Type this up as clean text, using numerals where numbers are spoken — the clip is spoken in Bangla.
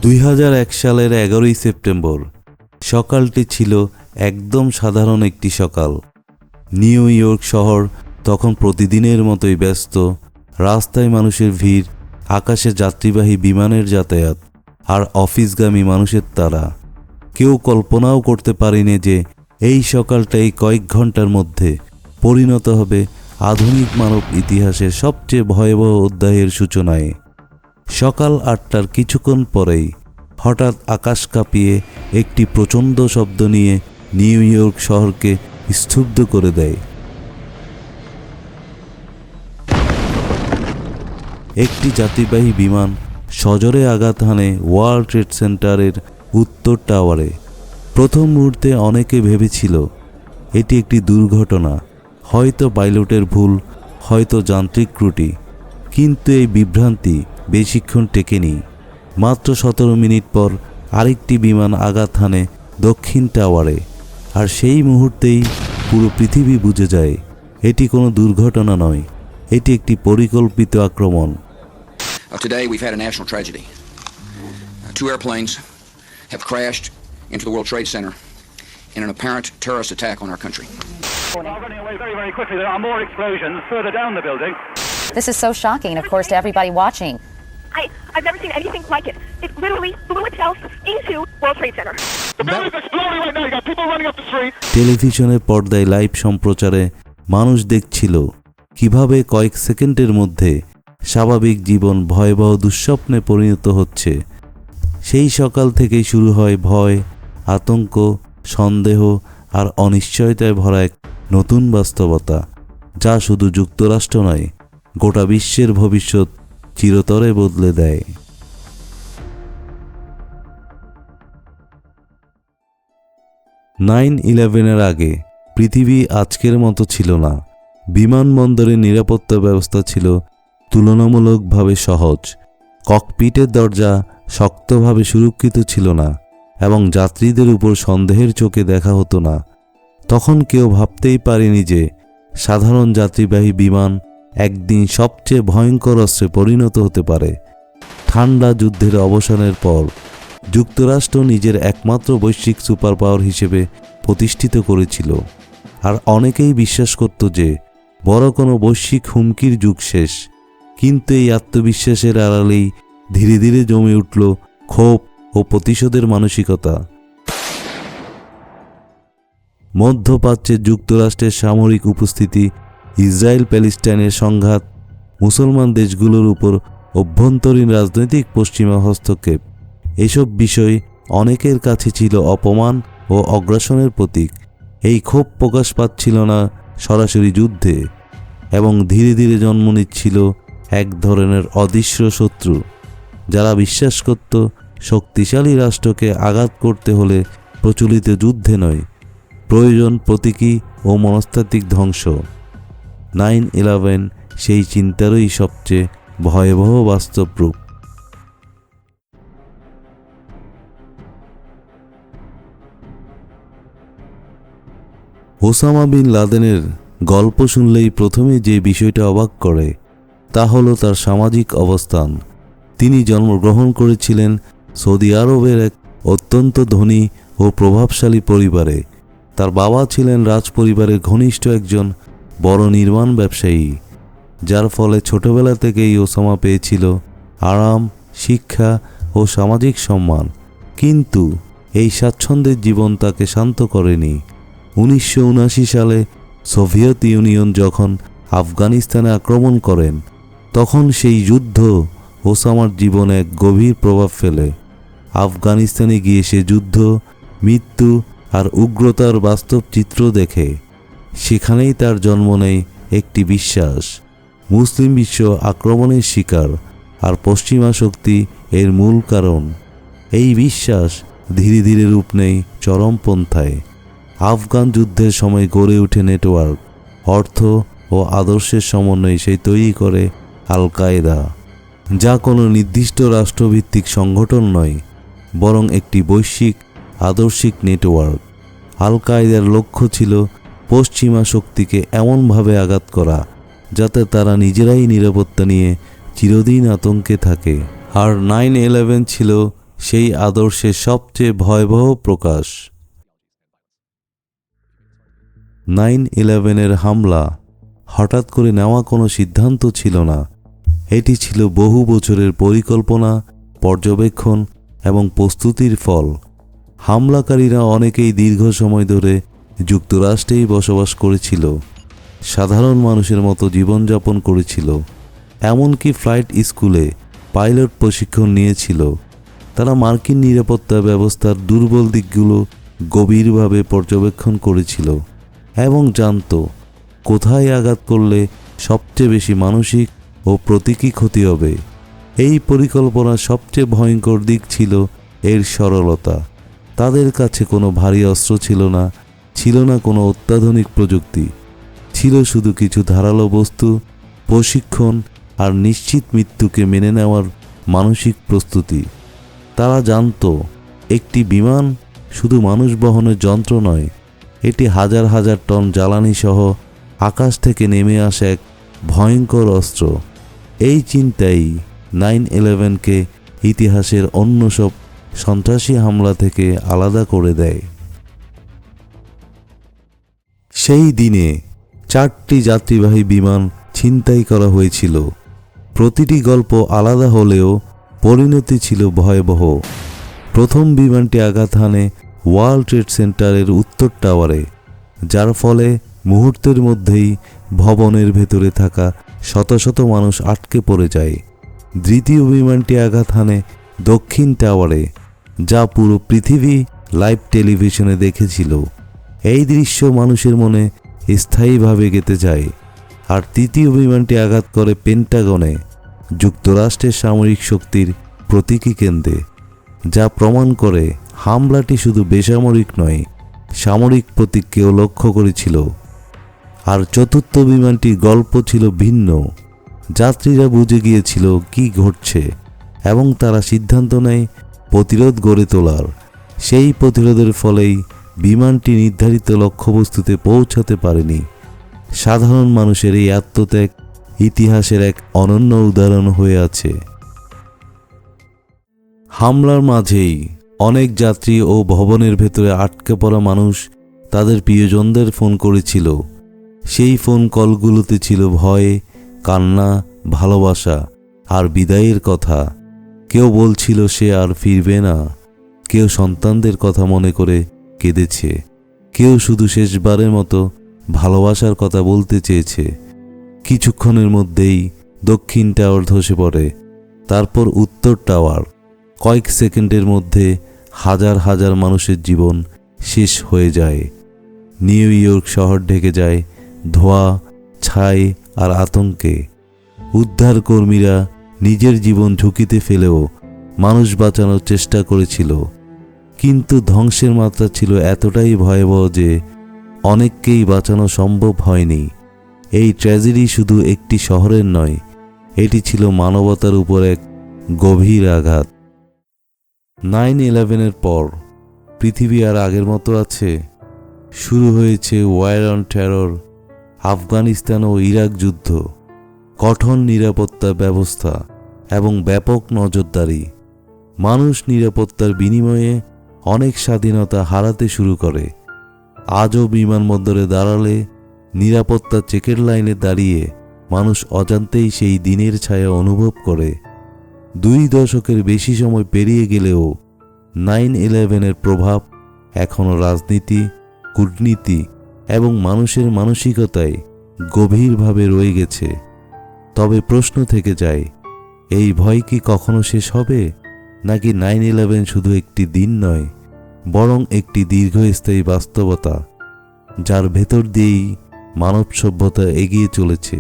2001 সালের 11ই সেপ্টেম্বর সকালটি ছিল একদম সাধারণ একটি সকাল। নিউ ইয়র্ক শহর তখন প্রতিদিনের মতোই ব্যস্ত। রাস্তায় মানুষের ভিড়, আকাশে যাত্রীবাহী বিমানের যাতায়াত আর অফিসগামী মানুষের তাড়া। কেউ কল্পনাও করতে পারেনি যে এই সকালটাই কয়েক ঘন্টার মধ্যে পরিণত হবে আধুনিক মানব ইতিহাসের সবচেয়ে ভয়াবহ অধ্যায়ের সূচনায়। সকাল 8টার কিছুক্ষণ পরেই হঠাৎ আকাশ কাঁপিয়ে একটি প্রচণ্ড শব্দ নিয়ে নিউ ইয়র্ক শহরকে স্তব্ধ করে দেয়। একটি যাত্রীবাহী বিমান সজোরে আঘাত হানে ওয়ার্ল্ড ট্রেড সেন্টারের উত্তর টাওয়ারে। প্রথম মুহূর্তে অনেকে ভেবেছিল এটি একটি দুর্ঘটনা, হয়তো পাইলটের ভুল, হয়তো যান্ত্রিক ত্রুটি। কিন্তু এই বিভ্রান্তি বেশিক্ষণ টেকেনি। মাত্র 17 মিনিট পর আরেকটি বিমান আঘাত হানে দক্ষিণ টাওয়ারে, আর সেই মুহূর্তেই পুরো পৃথিবী বুঝে যায় এটি কোনো দুর্ঘটনা নয়, এটি একটি পরিকল্পিত আক্রমণ। Today we've had a national tragedy. Two airplanes have crashed into the World Trade Center in an apparent terrorist attack on our country. Running away very, very quickly. There are more explosions further down the building. This is so shocking, of course, to everybody watching. I've never seen anything like it. It literally blew itself into World Trade Center. The building's exploding right now. You got people running up the street. টেলিভিশনের পর্দায় লাইভ সম্প্রচারে মানুষ দেখছিল কিভাবে কয়েক সেকেন্ডের মধ্যে স্বাভাবিক জীবন ভয়াবহ দুঃস্বপ্নে পরিণত হচ্ছে। সেই সকাল থেকেই শুরু হয় ভয়, আতঙ্ক, সন্দেহ আর অনিশ্চয়তায় ভরা এক নতুন বাস্তবতা, যা শুধু যুক্তরাষ্ট্র নয়, গোটা বিশ্বের ভবিষ্যৎ চিরতরে বদলে দেয়। 9/11-এর আগে পৃথিবী আজকের মতো ছিল না। বিমানবন্দরের নিরাপত্তা ব্যবস্থা ছিল তুলনামূলকভাবে সহজ। ককপিটের দরজা শক্তভাবে সুরক্ষিত ছিল না এবং যাত্রীদের উপর সন্দেহের চোখে দেখা হতো না। তখন কেউ ভাবতেই পারেনি যে সাধারণ যাত্রীবাহী বিমান একদিন সবচেয়ে ভয়ঙ্কর অস্ত্রে পরিণত হতে পারে। ঠান্ডা যুদ্ধের অবসানের পর যুক্তরাষ্ট্র নিজের একমাত্র বৈশ্বিক সুপার পাওয়ার হিসেবে প্রতিষ্ঠিত করেছিল, আর অনেকেই বিশ্বাস করত যে বড় কোনো বৈশ্বিক হুমকির যুগ শেষ। কিন্তু এই আত্মবিশ্বাসের আড়ালেই ধীরে ধীরে জমে উঠল ক্ষোভ ও প্রতিশোধের মানসিকতা। মধ্যপ্রাচ্যে যুক্তরাষ্ট্রের সামরিক উপস্থিতি, ইসরায়েল প্যালেস্টাইনের সংঘাত, মুসলমান দেশগুলোর উপর অভ্যন্তরীণ রাজনৈতিক পশ্চিমা হস্তক্ষেপ, এসব বিষয় অনেকের কাছে ছিল অপমান ও অগ্রাসনের প্রতীক। এই ক্ষোভ প্রকাশ পাচ্ছিল না সরাসরি যুদ্ধে, এবং ধীরে ধীরে জন্ম নিচ্ছিল এক ধরনের অদৃশ্য শত্রু, যারা বিশ্বাস করত শক্তিশালী রাষ্ট্রকে আঘাত করতে হলে প্রচলিত যুদ্ধে নয়, প্রয়োজন প্রতীকী ও মনস্তাত্ত্বিক ধ্বংস। 9/11 সেই চিন্তারই সবচেয়ে ভয়াবহ বাস্তব রূপ। ওসামা বিন লাদেনের গল্প শুনলেই প্রথমে যে বিষয়টা অবাক করে তা হলো তার সামাজিক অবস্থান। তিনি জন্মগ্রহণ করেছিলেন সৌদি আরবের এক অত্যন্ত ধনী ও প্রভাবশালী পরিবারে। তার বাবা ছিলেন রাজপরিবারের ঘনিষ্ঠ একজন বড় নির্মাণ ব্যবসায়ী, যার ফলে ছোটবেলা থেকেই ওসামা পেয়েছিল আরাম, শিক্ষা ও সামাজিক সম্মান। কিন্তু এই স্বাচ্ছন্দ্যের জীবন তাকে শান্ত করেনি। 1979 সালে সোভিয়েত ইউনিয়ন যখন আফগানিস্তানে আক্রমণ করেন, তখন সেই যুদ্ধ ওসামার জীবনে এক গভীর প্রভাব ফেলে। আফগানিস্তানে গিয়ে সে যুদ্ধ, মৃত্যু আর উগ্রতার বাস্তব চিত্র দেখে। সেখানেই তার জন্ম নেয় একটি বিশ্বাস, মুসলিম বিশ্ব আক্রমণের শিকার, আর পশ্চিমা শক্তি এর মূল কারণ। এই বিশ্বাস ধীরে ধীরে রূপ নেয় চরমপন্থায়। আফগান যুদ্ধের সময় গড়ে ওঠে নেটওয়ার্ক, অর্থ ও আদর্শের সমন্বয়ে সে তৈরি করে আল কায়েদা, যা কোনো নির্দিষ্ট রাষ্ট্রভিত্তিক সংগঠন নয়, বরং একটি বৈশ্বিক আদর্শিক নেটওয়ার্ক। আল কায়েদার লক্ষ্য ছিল পশ্চিমা শক্তিকে এমনভাবে আঘাত করা যাতে তারা নিজেরাই নিরাপত্তা নিয়ে চিরদিন আতঙ্কে থাকে। আর 9/11 ছিল সেই আদর্শের সবচেয়ে ভয়াবহ প্রকাশ। 9/11-এর হামলা হঠাৎ করে নেওয়া কোনো সিদ্ধান্ত ছিল না। এটি ছিল বহু বছরের পরিকল্পনা, পর্যবেক্ষণ এবং প্রস্তুতির ফল। হামলাকারীরা অনেকেই দীর্ঘ সময় ধরে যুক্তরাষ্ট্রেই বসবাস করেছিল, সাধারণ মানুষের মতো জীবনযাপন করেছিল, এমনকি ফ্লাইট স্কুলে পাইলট প্রশিক্ষণ নিয়েছিল। তারা মার্কিন নিরাপত্তা ব্যবস্থার দুর্বল দিকগুলো গভীরভাবে পর্যবেক্ষণ করেছিল এবং জানত কোথায় আঘাত করলে সবচেয়ে বেশি মানসিক ও প্রতীকী ক্ষতি হবে। এই পরিকল্পনার সবচেয়ে ভয়ঙ্কর দিক ছিল এর সরলতা। তাদের কাছে কোনো ভারী অস্ত্র ছিল না কোনো অত্যাধুনিক প্রযুক্তি, ছিল শুধু কিছু ধারালো বস্তু, প্রশিক্ষণ আর নিশ্চিত মৃত্যুকে মেনে নেওয়ার মানসিক প্রস্তুতি। তারা জানত একটি বিমান শুধু মানুষ বহনের যন্ত্র নয়, এটি হাজার হাজার টন জ্বালানি সহ আকাশ থেকে নেমে আসা এক ভয়ঙ্কর অস্ত্র। এই চিন্তাই 9/11-কে ইতিহাসের অন্য সব সন্ত্রাসী হামলা থেকে আলাদা করে দেয়। সেই দিনে 4টি যাত্রীবাহী বিমান ছিনতাই করা হয়েছিল। প্রতিটি গল্প আলাদা হলেও পরিণতি ছিল ভয়াবহ। প্রথম বিমানটি আঘাত হানে ওয়ার্ল্ড ট্রেড সেন্টারের উত্তর টাওয়ারে, যার ফলে মুহূর্তের মধ্যেই ভবনের ভেতরে থাকা শত শত মানুষ আটকে পড়ে যায়। দ্বিতীয় বিমানটি আঘাত হানে দক্ষিণ টাওয়ারে, যা পুরো পৃথিবী লাইভ টেলিভিশনে দেখেছিল। এই দৃশ্য মানুষের মনে স্থায়ীভাবে গেঁথে যায়। আর তৃতীয় বিমানটি আঘাত করে পেন্টাগনে, যুক্তরাষ্ট্রের সামরিক শক্তির প্রতীকী কেন্দ্রে, যা প্রমাণ করে হামলাটি শুধু বেসামরিক নয়, সামরিক প্রতীককেও লক্ষ্য করেছিল। আর চতুর্থ বিমানটির গল্প ছিল ভিন্ন। যাত্রীরা বুঝে গিয়েছিল কি ঘটছে এবং তারা সিদ্ধান্ত নেয় প্রতিরোধ গড়ে তোলার। সেই প্রতিরোধের ফলেই বিমানটি নির্ধারিত লক্ষ্যবস্তুতে পৌঁছাতে পারেনি। সাধারণ মানুষের এই আত্মত্যাগ ইতিহাসের এক অনন্য উদাহরণ হয়ে আছে। হামলার মাঝেই অনেক যাত্রী ও ভবনের ভেতরে আটকে পড়া মানুষ তাদের প্রিয়জনদের ফোন করেছিল। সেই ফোন কলগুলোতে ছিল ভয়, কান্না, ভালোবাসা আর বিদায়ের কথা। কেউ বলছিল সে আর ফিরবে না, কেউ সন্তানদের কথা মনে করে কেঁদেছে, কেউ শুধু শেষবারের মতো ভালোবাসার কথা বলতে চেয়েছে। কিছুক্ষণের মধ্যেই দক্ষিণ টাওয়ার ধসে পড়ে, তারপর উত্তর টাওয়ার। কয়েক সেকেন্ডের মধ্যে হাজার হাজার মানুষের জীবন শেষ হয়ে যায়। নিউ ইয়র্ক শহর ঢেকে যায় ধোঁয়া, ছাই আর আতঙ্কে। উদ্ধারকর্মীরা নিজের জীবন ঝুঁকিতে ফেলেও মানুষ বাঁচানোর চেষ্টা করেছিল, কিন্তু ধ্বংসের মাত্রা ছিল এতটাই ভয়াবহ যে অনেককেই বাঁচানো সম্ভব হয়নি। এই ট্র্যাজেডি শুধু একটি শহরের নয়, এটি ছিল মানবতার উপর এক গভীর আঘাত। 9/11-এর পর পৃথিবী আর আগের মতো আছে? শুরু হয়েছে ওয়ার অন টেরর, আফগানিস্তান ও ইরাক যুদ্ধ, কঠোর নিরাপত্তা ব্যবস্থা এবং ব্যাপক নজরদারি। মানুষ নিরাপত্তার বিনিময়ে অনেক স্বাধীনতা হারাতে শুরু করে। আজও বিমানবন্দরে দাঁড়ালে, নিরাপত্তা চেকের লাইনে দাঁড়িয়ে মানুষ অজান্তেই সেই দিনের ছায়া অনুভব করে। 2 দশকের বেশি সময় পেরিয়ে গেলেও 9/11-এর প্রভাব এখনও রাজনীতি, কূটনীতি এবং মানুষের মানসিকতায় গভীরভাবে রয়ে গেছে। তবে প্রশ্ন থেকে যায়, এই ভয় কি কখনো শেষ হবে, নাকি 9/11 শুধু একটি দিন নয়, বরং একটি দীর্ঘস্থায়ী বাস্তবতা যার ভেতর দিয়েই মানব সভ্যতা এগিয়ে চলেছে?